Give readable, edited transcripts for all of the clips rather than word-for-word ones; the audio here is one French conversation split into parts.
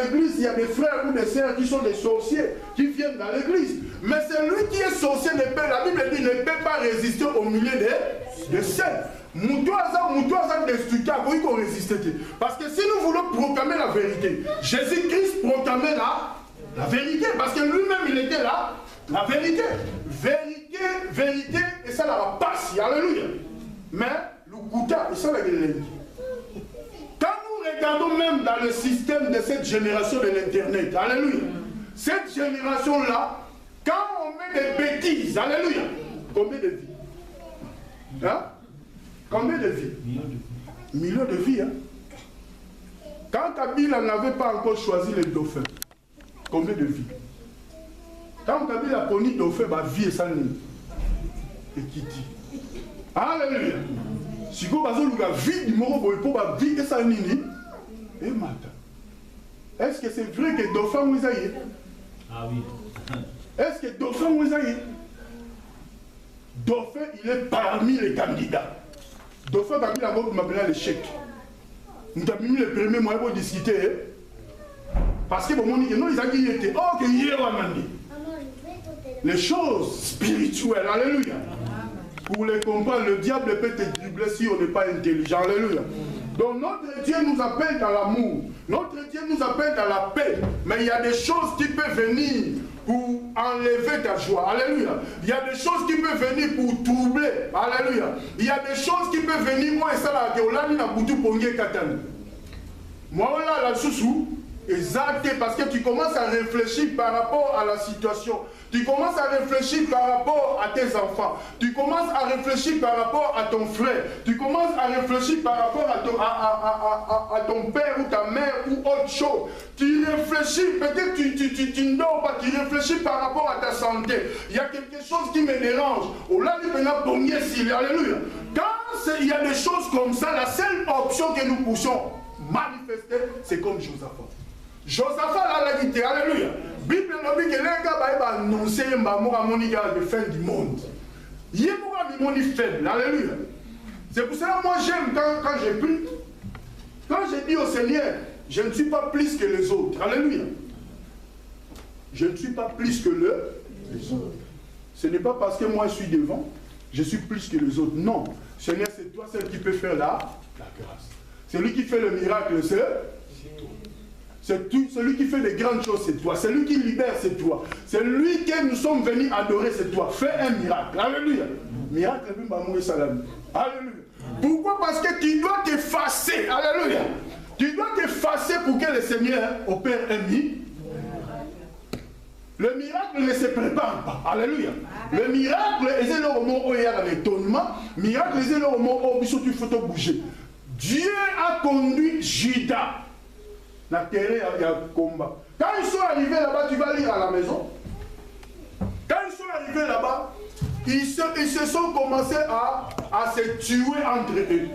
l'église, il y a des frères ou des sœurs qui sont des sorciers, qui viennent dans l'église. Mais celui qui est sorcier, la Bible dit, ne peut pas résister au milieu des saints. Parce que si nous voulons proclamer la vérité, Jésus-Christ proclamait la vérité. Parce que lui-même, il était là, la vérité. Vérité, vérité, et ça la passe. Alléluia. Mais le Gouda, et ça la vérité. Quand nous regardons même dans le système de cette génération de l'Internet, alléluia, cette génération-là, quand on met des bêtises, alléluia, combien de vies? Hein? Combien de vies? Millions de vies. Hein? Quand Kabila n'avait pas encore choisi les dauphins, combien de vies? Quand Kabila a connu les dauphins, ma vie est sans nid. Et qui dit? Alléluia. Si vous avez la vie du moro pour la vie et sans nid, et matin. Est-ce que c'est vrai que dauphin vous avez? Ah oui. Est-ce que dauphin vous avez? Dauphin, il est parmi les candidats. Dauphin, il a m'appelé l'échec. Nous avons mis le premier moyen pour discuter. Parce que bon, non, ils ont dit, oh, que les choses spirituelles, alléluia. Pour les comprendre, le diable peut te dribbler si on n'est pas intelligent, alléluia. Donc notre Dieu nous appelle dans l'amour, notre Dieu nous appelle dans la paix, mais il y a des choses qui peuvent venir pour enlever ta joie, alléluia. Il y a des choses qui peuvent venir pour troubler, alléluia. Il y a des choses qui peuvent venir, moi et ça là, moi là, la sous exact, parce que tu commences à réfléchir par rapport à la situation. Tu commences à réfléchir par rapport à tes enfants. Tu commences à réfléchir par rapport à ton frère. Tu commences à réfléchir par rapport à ton père ou ta mère ou autre chose. Tu réfléchis, peut-être tu ne dors pas, tu réfléchis par rapport à ta santé. Il y a quelque chose qui me dérange. Alléluia. Quand il y a des choses comme ça, la seule option que nous poussons manifester, c'est comme Josaphat. Josaphat l'a dit, alléluia. Bible nous dit que les gars va annoncer la fin du monde. Il y a un monde faible, alléluia. C'est pour ça que moi j'aime quand j'ai pris, quand j'ai dit au Seigneur, je ne suis pas plus que les autres, alléluia. Je ne suis pas plus que les autres. Ce n'est pas parce que moi je suis devant, je suis plus que les autres. Non, Seigneur, c'est toi celle qui peut faire la grâce. C'est lui qui fait le miracle, c'est toi. Celui qui fait des grandes choses, c'est toi. Celui qui libère, c'est toi. C'est lui que nous sommes venus adorer, c'est toi. Fais un miracle. Alléluia. Miracle, alléluia. Pourquoi? Parce que tu dois t'effacer. Alléluia. Tu dois t'effacer pour que le Seigneur opère un miracle. Le miracle ne se prépare pas. Alléluia. Le miracle, c'est le moment où il y a l'étonnement. Miracle, c'est le moment où il faut bouger. Dieu a conduit Judas. La terre, il y a un combat. Quand ils sont arrivés là-bas, tu vas lire à la maison. Quand ils sont arrivés là-bas, ils se sont commencés à se tuer entre eux.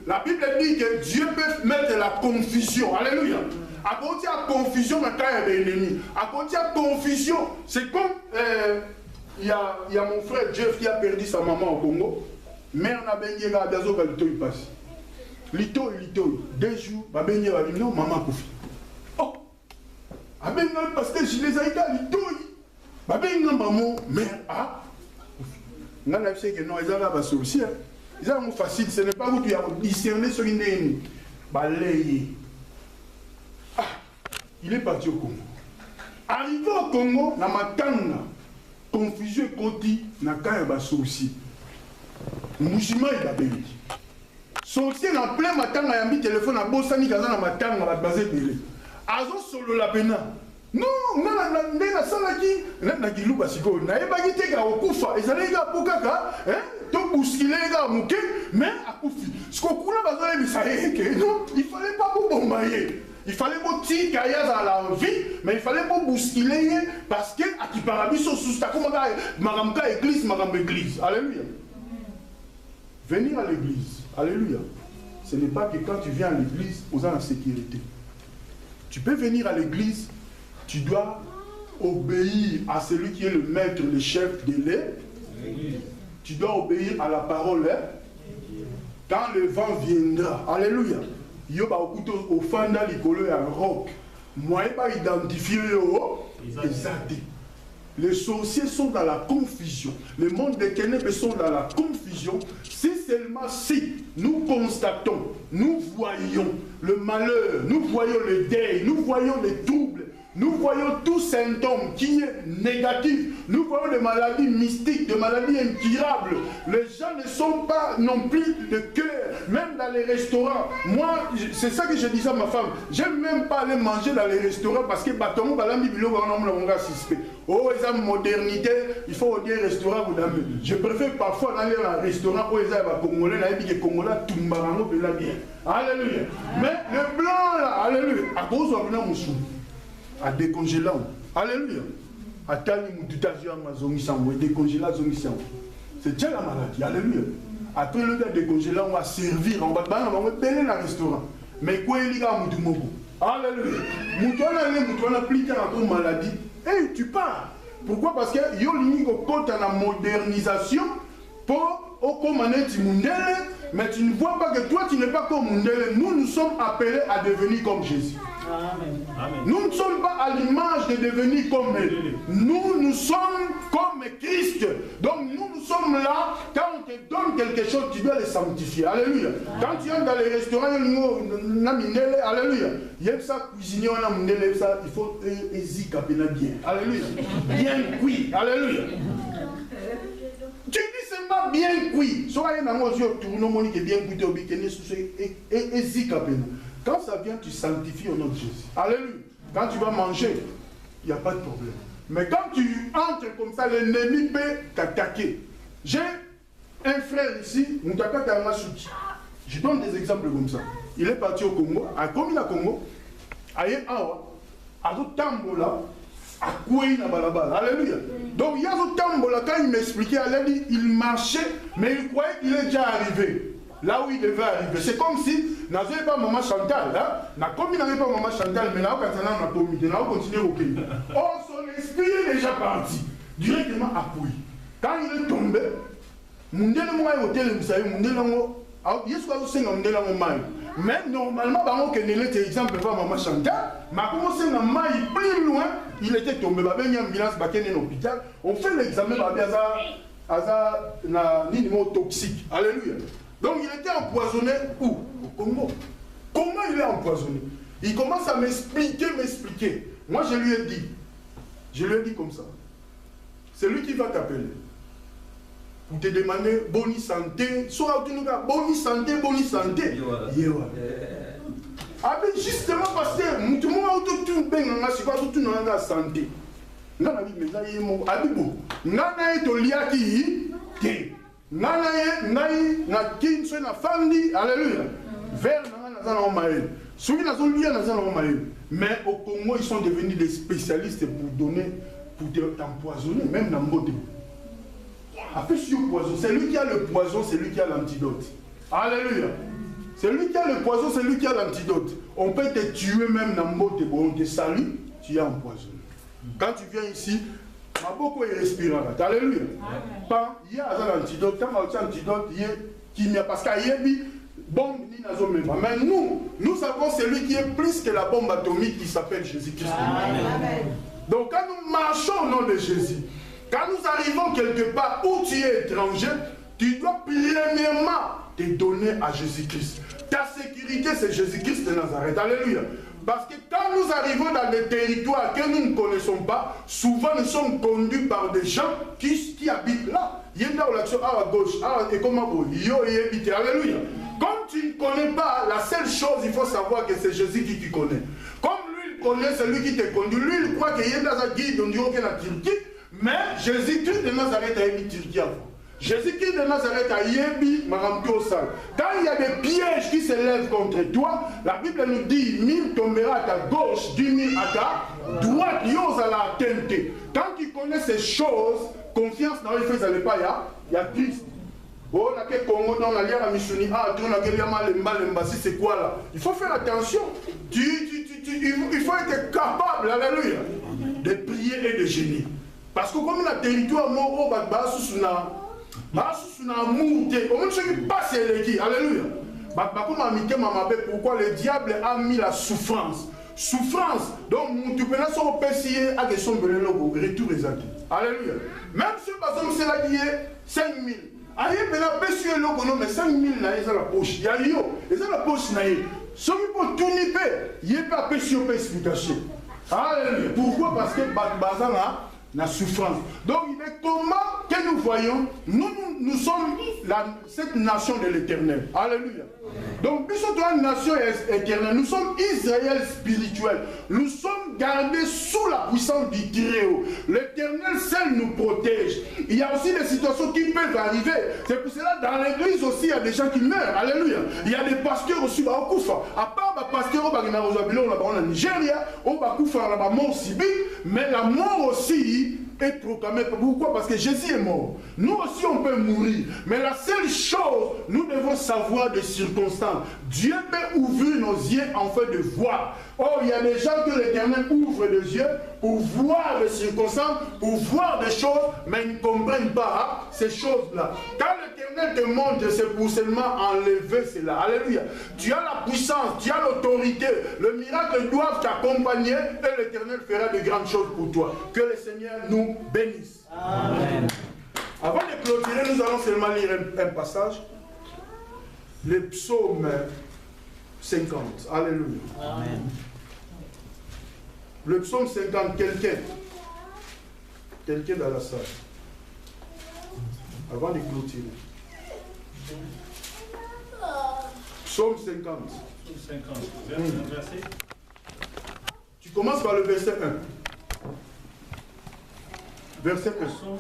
La Bible dit que Dieu peut mettre la confusion. Alléluia. À côté de la confusion, il y a des ennemis. À côté de la confusion, c'est comme il y a mon frère Jeff qui a perdu sa maman au Congo. Mais on a baigné là, il passe. Lito, 2 jours, non, maman Koufi. Oh, parce que je les ai aidés, Lito, maman, mère, ah, non, je sais que non, ils ont la sorcière. Ils ont facile, ce n'est pas où tu as discerné sur une ennemie. Balayé. Ah, il est parti au Congo. Arrivé au Congo, na matanga, confusion côté, na kaya sorcier. Musulman il a béni. Sorcier en plein matin, il y a un téléphone à Bossani, il y a un matin, il y a un basé de l'île. Azo solo la pena. Non, on a un salaki, on a un gilou basiko, on a un bagité qui a okufa, et ça les gars pour kaka, hein, tout bousculer les gars mouké, mais à koufi. Ce qu'on coule à bazo, il savait non, il fallait pas pour bombayer. Il fallait pas tirer Kayaz à la vie, mais il fallait pas bousculer parce que à qui parabiso sous ta comme maramka église, maram église. Alléluia. Venir à l'église. Alléluia. Ce n'est pas que quand tu viens à l'église, vous êtes en sécurité. Tu peux venir à l'église, tu dois obéir à celui qui est le maître, le chef de l'église. Tu dois obéir à la parole. Quand le vent viendra, alléluia. yo ba okuta ofanda likolo ya roc. Moi pas identifier yo exact. Les sorciers sont dans la confusion. Le monde des ténèbres sont dans la confusion. Si seulement si nous constatons, nous voyons le malheur, nous voyons le deuil, nous voyons les troubles, nous voyons tout symptôme qui est négatif, nous voyons des maladies mystiques, des maladies incurables. Les gens ne sont pas non plus de cœur, même dans les restaurants. Moi, c'est ça que je disais à ma femme, j'aime même pas aller manger dans les restaurants parce que bateau, oh, ils ont modernité, il faut dire restaurant. Je préfère parfois aller dans un restaurant où ils ont Congolais, les Congolais, tout le monde bien. Alléluia. Mais le blanc là, alléluia, à cause de la à décongeler. Alléluia. À tali mututaji amazongisango et décongeler zongisango. C'est déjà la maladie. Alléluia. Après le gars décongeler, on va servir, on va payer dans le restaurant. Mais quoi il y a mutu moko. Alléluia. Mutuana plus tard à ton maladie. Et tu pars. Pourquoi? Parce que yo lingo compte à la modernisation pour au commander Mundele, mais tu ne vois pas que toi tu n'es pas comme Mundele. Nous sommes appelés à devenir comme Jésus. Amen. Nous ne sommes pas à l'image de devenir comme elle. Nous sommes comme Christ. Donc nous sommes là, quand on te donne quelque chose, tu dois le sanctifier. Alléluia. Quand tu entres dans les restaurants, alléluia. Il y a ça cuisiner, il faut hésiter bien. Alléluia. Bien cuit. Alléluia. Tu dis seulement bien cuit. Soyez dans nos yeux, tournons monique bien cuit, hésite à peine. Quand ça vient, tu sanctifies au nom de Jésus. Alléluia. Quand tu vas manger, il n'y a pas de problème. Mais quand tu entres comme ça, l'ennemi peut t'attaquer. J'ai un frère ici, Moutaka Tamasuki. Je donne des exemples comme ça. Il est parti au Congo, à Komina Congo, à Awa, à Tambola, à Kouéina Balabala. Alléluia. Donc il y a Tambola, quand il m'expliquait, il marchait, mais il croyait qu'il est déjà arrivé. Là où il devait arriver. C'est comme si, n'avait pas maman Chantal, là, comme il n'avait pas maman Chantal, mais là, quand on a comité, là, on continue au pays. Oh, son esprit est déjà parti, directement appuyé. Quand il est tombé, Mundele Mouaï hôtel, vous savez, Mundele Mouaï, il y a ce qu'on sait dans Mundele Mouaï. Mais normalement, par exemple, exemple, pas maman Chantal, mais commencé dans Maï, plus loin, il était tombé, il y a une ambulance, il y a un hôpital, on fait l'examen, il y a un niveau toxique. Alléluia. Donc il était empoisonné où? Au Congo. Comment il est empoisonné? Il commence à m'expliquer. Moi je lui ai dit comme ça. C'est lui qui va t'appeler. Pour te demander bonne santé. Soit tu nous dis bonne santé. Ah ben justement parce que tout le monde a tout bien dans la santé. Non, mais au Congo, ils sont devenus des spécialistes pour t'empoisonner, même dans le mot. Après, c'est lui qui a le poison, c'est lui qui a l'antidote. Alléluia. C'est lui qui a le poison, c'est lui qui a l'antidote. On peut te tuer même dans le mot, on te salue, tu es empoisonné. Quand tu viens ici, beaucoup est respirant. Alléluia. Il y a un antidote. Quand on a un antidote, il y a parce qu'il y a une bombe. Mais nous savons celui qui est plus que la bombe atomique qui s'appelle Jésus-Christ. Donc quand nous marchons au nom de Jésus, quand nous arrivons quelque part où tu es étranger, tu dois premièrement te donner à Jésus-Christ. Ta sécurité, c'est Jésus-Christ de Nazareth. Alléluia. Parce que quand nous arrivons dans des territoires que nous ne connaissons pas, souvent nous sommes conduits par des gens qui habitent là. Il y a une action à gauche, et comment vous alléluia. Comme tu ne connais pas, la seule chose, il faut savoir que c'est Jésus qui te connaît. Comme lui, il connaît celui qui te conduit. Lui, il croit qu'il y a dans sa guide, on dit qu'il y a la Turquie. Mais Jésus-Christ de Nazareth a mis Turquie avant. Jésus-Christ de Nazareth a yébi maramto sal. Quand il y a des pièges qui s'élèvent contre toi, la Bible nous dit 1000 tombera à ta gauche, 10 000 à ta droite, yos à la tente. Quand tu connais ces choses, confiance dans les faits, il y a Christ. Oh, la Congo, dans la lière à Missouni, c'est quoi là? Il faut faire attention. Il faut être capable, alléluia, de prier et de gérer. Parce que comme le territoire mort, alléluia. Pourquoi le diable a mis la souffrance? Souffrance. Donc, tu peux pas se à question de retour les acquis. Alléluia. Même si c'est là qui est 5 000. Aïe, mais la personne mais 5 000 là, ils ont la poche. Il y a ils ont la poche. Si vous pouvez tout niper, il n'y a pas de explication. Alléluia. Pourquoi? Parce que Bazan a la souffrance. Donc, il est comment que nous voyons, nous sommes cette nation de l'éternel. Alléluia. Donc, nous sommes une nation éternelle. Nous sommes Israël spirituel. Nous sommes gardés sous la puissance du Très-Haut. L'éternel seul nous protège. Il y a aussi des situations qui peuvent arriver. C'est pour cela, dans l'église aussi, il y a des gens qui meurent. Alléluia. Il y a des pasteurs aussi, à part les pasteurs au Nigeria, au Bakoufa, la mort civique, mais la mort aussi est proclamée. Pourquoi? Parce que Jésus est mort. Nous aussi, on peut mourir. Mais la seule chose, nous devons savoir des circonstances. Dieu peut ouvrir nos yeux en fait de voir. Or, il y a des gens que l'Éternel ouvre les yeux pour voir des circonstances, pour voir des choses, mais ils ne comprennent pas ces choses-là. Quand l'Éternel te montre, c'est pour seulement enlever cela. Alléluia. Tu as la puissance, tu as l'autorité. Le miracle doit t'accompagner et l'Éternel fera de grandes choses pour toi. Que le Seigneur nous bénisse. Amen. Avant de clôturer, nous allons seulement lire un passage. Le psaume 50. Alléluia. Amen. Le psaume 50, quelqu'un dans la salle. Avant de clôturer. Psaume 50. Psaume 50. Verset. Tu commences par le verset 1. Verset 1. Psaume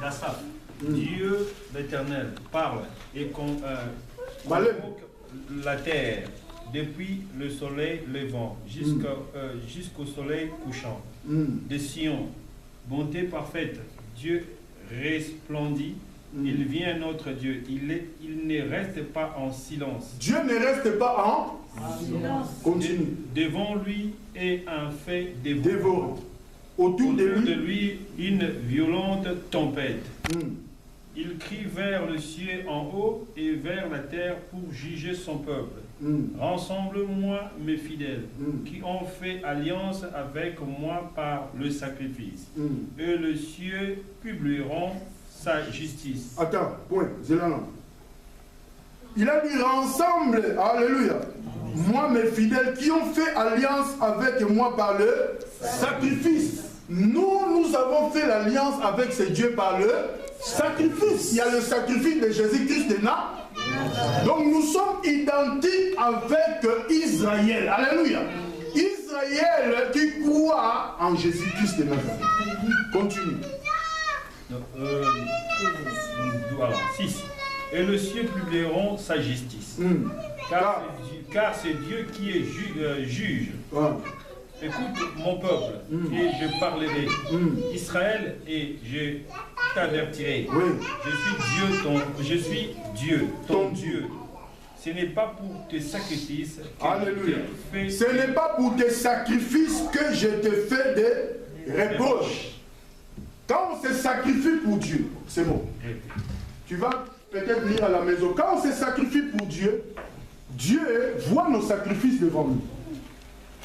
d'Asaph. Dieu l'Éternel parle et convoque la terre depuis le soleil levant jusqu'au soleil couchant. De Sion, bonté parfaite, Dieu resplendit. Il vient notre Dieu. Il ne reste pas en silence. Dieu ne reste pas en silence. Continue. Devant lui est un fait dévorant. Autour de lui, une violente tempête. Il crie vers le ciel en haut et vers la terre pour juger son peuple. Rassemble-moi mes fidèles qui ont fait alliance avec moi par le sacrifice. Et le ciel publieront sa justice. Attends, point, il a dit rassemble, alléluia, moi mes fidèles qui ont fait alliance avec moi par le sacrifice. Nous avons fait l'alliance avec ce Dieu par le sacrifice. Il y a le sacrifice de Jésus-Christ de Nazareth. Donc nous sommes identiques avec Israël. Alléluia. Israël qui croit en Jésus-Christ de Nazareth. Continue. Voilà, 6. Et le ciel publieront sa justice. Car c'est Dieu qui est juge. Écoute mon peuple, et je parlerai. Israël, et je t'avertirai. Je suis Dieu, ton Dieu. Ce n'est pas pour tes sacrifices que Ce n'est pas pour tes sacrifices que je te fais des reproches. Quand on se sacrifie pour Dieu, c'est bon. Tu vas peut-être lire à la maison. Quand on se sacrifie pour Dieu, Dieu voit nos sacrifices devant nous.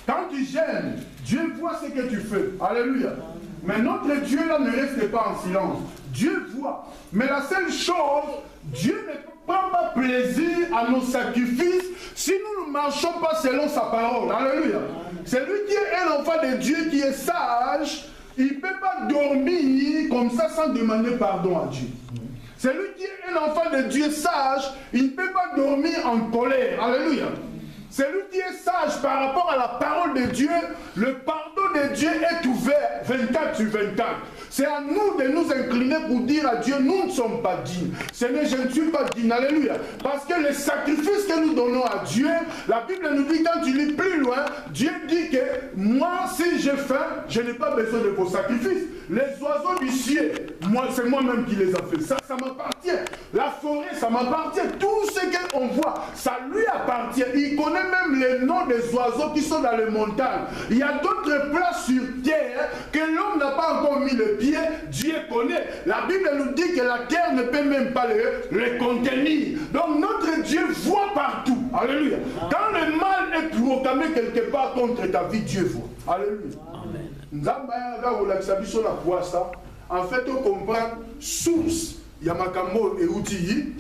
Quand tu gênes, Dieu voit ce que tu fais. Alléluia. Mais notre Dieu là ne reste pas en silence. Dieu voit. Mais la seule chose, Dieu ne prend pas plaisir à nos sacrifices si nous ne marchons pas selon sa parole. Alléluia. C'est lui qui est un enfant de Dieu qui est sage. Il ne peut pas dormir comme ça sans demander pardon à Dieu. C'est lui qui est un enfant de Dieu sage. Il ne peut pas dormir en colère. Alléluia. C'est lui qui est sage par rapport à la parole de Dieu. Le pardon de Dieu est ouvert 24 sur 24. C'est à nous de nous incliner pour dire à Dieu, nous ne sommes pas dignes. Seigneur, je ne suis pas digne. Alléluia. Parce que les sacrifices que nous donnons à Dieu, la Bible nous dit, quand tu lis plus loin, Dieu dit que moi, si j'ai faim, je n'ai pas besoin de vos sacrifices. Les oiseaux du ciel, c'est moi-même qui les ai fait. Ça m'appartient. m'appartient. La forêt, ça m'appartient. Tout ce qu'on voit, ça lui appartient. Il connaît même les noms des oiseaux qui sont dans les montagnes. Il y a d'autres places sur terre que l'homme n'a pas encore mis le pied. Dieu connaît. La Bible nous dit que la terre ne peut même pas les contenir. Donc notre Dieu voit partout. Alléluia. Quand le mal est proclamé quelque part contre ta vie, Dieu voit. Alléluia. En fait, on comprend source. Yamakambo et Outili.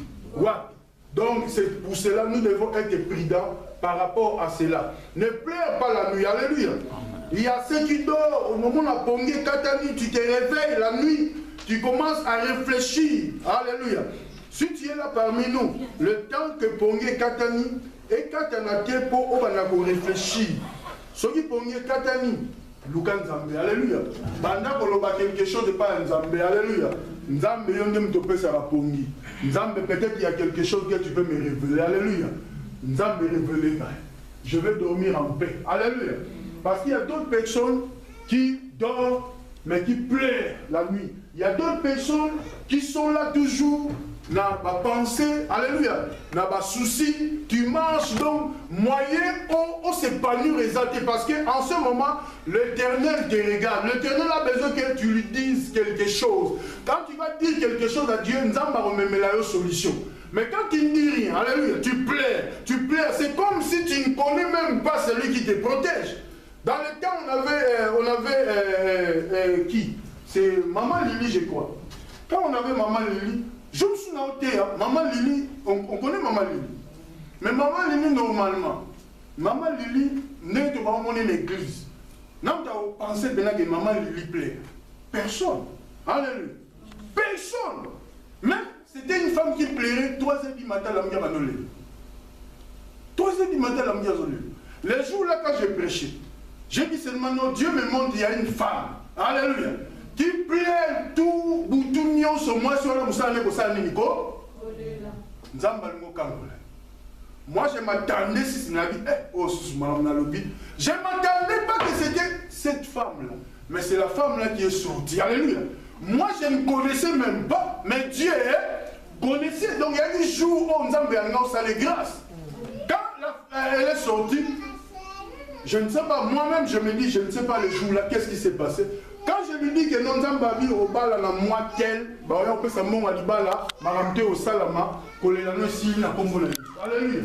Donc, c'est pour cela nous devons être prudents par rapport à cela. Ne pleure pas la nuit. Alléluia. Il y a ceux qui dorment au moment où la pongé Katani, tu te réveilles la nuit, tu commences à réfléchir. Alléluia. Si tu es là parmi nous, le temps que pongé Katani et Katana pour on réfléchir. Ceux qui pongé Katani, Lukan Nzambe, alléluia. Banda koloba quelque chose de pas Nzambe, alléluia. Nzambe yonde mtope sa rapongi. Nzambe peut-être il y a quelque chose que tu peux me révéler, alléluia. Nzambe révélé, je vais dormir en paix, alléluia. Parce qu'il y a d'autres personnes qui dorment mais qui pleurent la nuit. Il y a d'autres personnes qui sont là toujours. N'a pas pensé, alléluia, n'a pas souci, tu marches donc moyen on s'épanouit exalté parce qu'en ce moment, l'Éternel te regarde. L'Éternel a besoin que tu lui dises quelque chose. Quand tu vas dire quelque chose à Dieu, nous allons remettre la solution. Mais quand tu ne dis rien, alléluia, tu pleures, c'est comme si tu ne connais même pas celui qui te protège. Dans le temps, on avait qui? C'est Maman Lily, je crois. Quand on avait Maman Lily, je me suis noté, Maman Lily, on connaît Maman Lily. Mais Maman Lily, normalement, Maman Lily n'est pas en l'église. Non, tu as pensé que Maman Lily plaît. Personne. Alléluia. Personne. Mais c'était une femme qui plairait 3h du matin à la mienne à nos lèvres. 3h du matin à la mienne à nos lèvres. Les jours là, quand j'ai prêché, j'ai dit seulement, non, Dieu me montre qu'il y a une femme. Alléluia. Qui plaît tout, boutou mignon sur moi, sur la moussane, Nico. Moi, je m'attendais, si c'est la vie, je ne m'attendais pas que c'était cette femme-là. Mais c'est la femme-là qui est sortie. Alléluia. Moi, je ne connaissais même pas, mais Dieu connaissait. Donc, il y a des jours où on a les grâces. Quand elle est sortie, je ne sais pas, moi-même, je me dis, je ne sais pas les jours-là, qu'est-ce qui s'est passé. Quand je lui dis que non Zambabi au bal à la moitié, on peut s'amener à l'ibala, maramte au salama, coller la noix si la combo. Alléluia.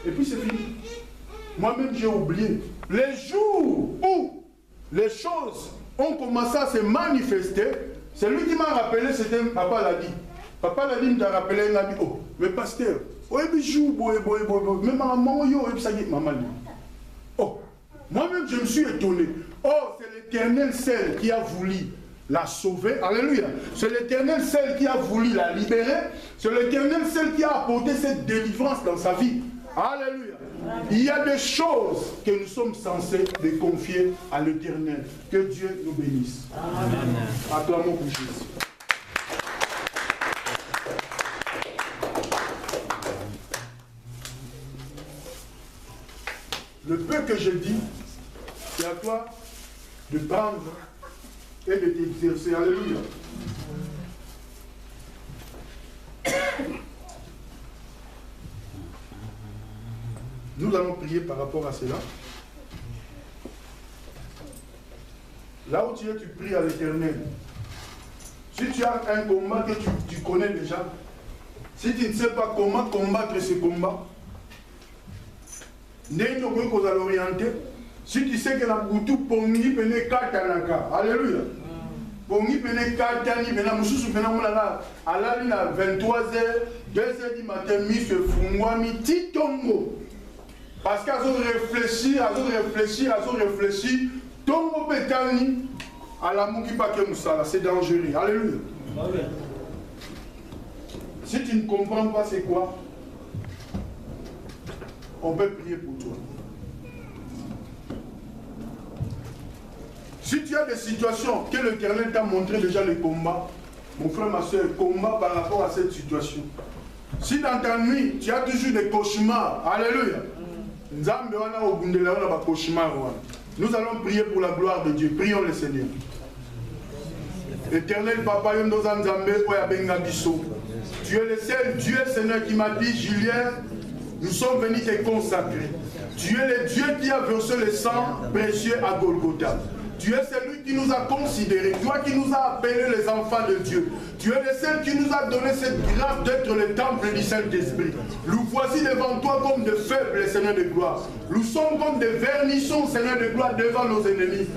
Et puis c'est fini. Moi-même j'ai oublié. Les jours où les choses ont commencé à se manifester, c'est lui qui m'a rappelé, c'était Papa l'a dit. Papa l'a dit, il m'a rappelé, il m'a dit, oh, mais pasteur, oh, et puis joue, mais maman, yo, et puis ça y est, maman. Oh, moi-même je me suis étonné. Oh, c'est l'Éternel seul qui a voulu la sauver. Alléluia. C'est l'Éternel seul qui a voulu la libérer. C'est l'Éternel seul qui a apporté cette délivrance dans sa vie. Alléluia. Il y a des choses que nous sommes censés de confier à l'Éternel. Que Dieu nous bénisse. Amen. Acclamons pour Jésus. Le peu que je dis, c'est à toi de prendre et de t'exercer. Alléluia. Nous allons prier par rapport à cela. Là où tu es, tu pries à l'Éternel. Si tu as un combat que tu connais déjà, si tu ne sais pas comment combattre ce combat, n'est-ce pas qu'on va l'orienter. Si tu sais que la boutou pongi pene katanaka, alléluia. Pongi pene katani, pene mususu pene moulala, alali na 23h, 2h du matin, mi se fungwami titongo. Parce qu'elles ont réfléchi, tongo petani, à la mouki pake moussala, c'est dangereux, alléluia. Si tu ne comprends pas c'est quoi, on peut prier pour toi. Si tu as des situations que l'Éternel t'a montré déjà le combat, mon frère, ma soeur, combat par rapport à cette situation. Si dans ta nuit, tu as toujours des cauchemars, alléluia. Nous allons prier pour la gloire de Dieu. Prions le Seigneur. Éternel Papa, Yondo Zanzambe, Oya Benga Biso. Tu es le seul Dieu, Seigneur, qui m'a dit, Julien, nous sommes venus te consacrer. Tu es le Dieu qui a versé le sang précieux à Golgotha. Tu es celui qui nous a considérés, toi qui nous as appelés les enfants de Dieu. Tu es le seul qui nous a donné cette grâce d'être le temple du Saint-Esprit. Nous voici devant toi comme de faibles, Seigneur de gloire. Nous sommes comme des vernissons, Seigneur de gloire, devant nos ennemis.